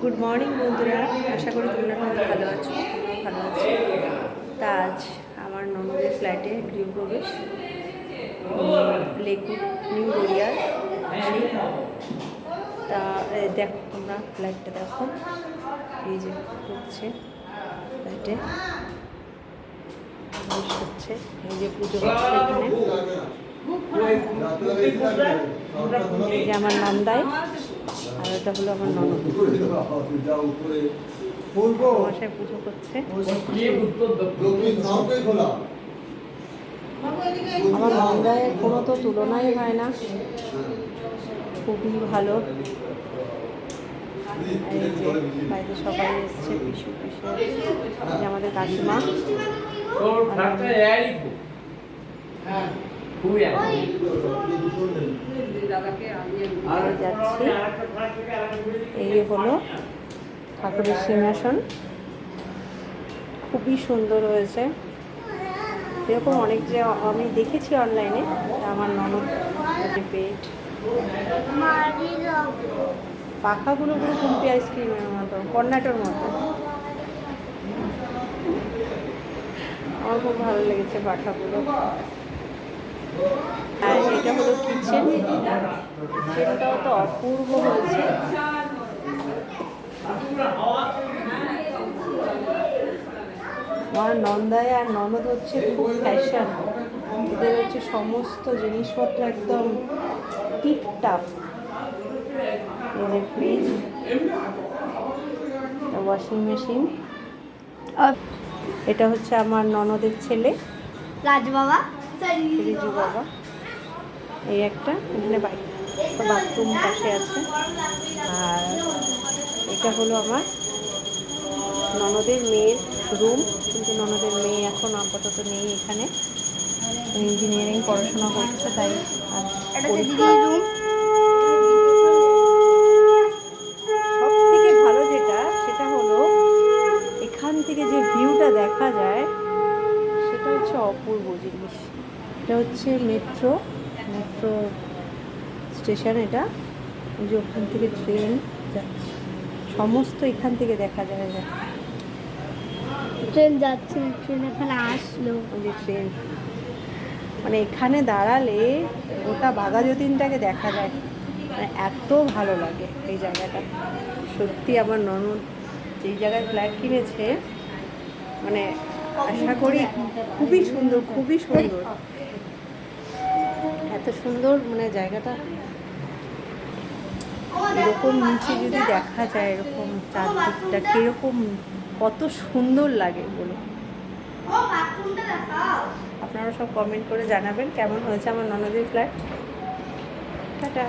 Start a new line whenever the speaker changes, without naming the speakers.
Good morning বন্ধুরা, আশা করি তোমরা সবাই ভালো আছো। ভালো আছি। তা আজ আমার ননদের ফ্ল্যাটে গৃহপ্রবেশ, লেকউড নিউ গড়িয়ার। তা দেখো, তোমরা ফ্ল্যাটটা দেখো, এই যে ঢুকছে ফ্ল্যাটে, হচ্ছে এই যে পুজো হচ্ছে এখানে। এই যে আমার নন্দাই, আর ওটা হলো আমার ননদ মশাই পুজো করছে। আমার নন্দাইয়ের কোনো তো তুলনাই হয় না, খুবই ভালো। এই যে বাড়িতে সবাই এসছে, পিসু পিসু, যে আমাদের কাকিমা যাচ্ছি। এই হলো ঠাকুরের সিংহাসন, খুবই সুন্দর হয়েছে। এরকম অনেক যে আমি দেখেছি অনলাইনে। আমার ননদ পেট, পাখাগুলো পুরো কুম্পি আইসক্রিমের মতো, কর্নাটোর মতো। আমার খুব ভালো লেগেছে পাখাগুলো। আর এটা হলো কিচেন, কিচেনটাও তো অপূর্ব হয়েছে। আমার নন্দায় আর ননদ হচ্ছে খুব ফ্যাশন, এদের হচ্ছে সমস্ত জিনিসপত্র একদম টিপটাপ। এই যে ফ্রিজ, ওয়াশিং মেশিন। এটা হচ্ছে আমার ননদের ছেলে
রাজু বাবা,
রিজু বাবা। এই একটা এখানে বাথরুম পাশে আছে। আর এটা হলো আমার ননদের মেয়ের রুম, কিন্তু ননদের মেয়ে এখন আপাতত নেই এখানে, ইঞ্জিনিয়ারিং পড়াশোনা করছে, তাই সব থেকে ভালো যেটা, সেটা হলো এখান থেকে যে ভিউটা দেখা যায়, সেটা হচ্ছে অপূর্ব জিনিস। এটা হচ্ছে মেট্রো স্টেশন। এটা ওই যে ওখান থেকে ট্রেন যাচ্ছে, সমস্ত এখান থেকে দেখা যায়।
ট্রেন যাচ্ছে, ট্রেন এখানে আসলো।
ওই যে ট্রেন, মানে এখানে দাঁড়ালে গোটা বাঘাযতীনটাকে দেখা যায়, মানে এত ভালো লাগে এই জায়গাটা। সত্যি আমার ননদ যেই জায়গায় ফ্ল্যাট কিনেছে, মানে আশা করি খুবই সুন্দর, খুবই সুন্দর, এত সুন্দর মানে জায়গাটা। এরকম নিচে যদি দেখা যায়, এরকম চারদিকটা কীরকম, কত সুন্দর লাগে বলো। আপনারা সব কমেন্ট করে জানাবেন কেমন হয়েছে আমার ননদের ফ্ল্যাট। টাটা।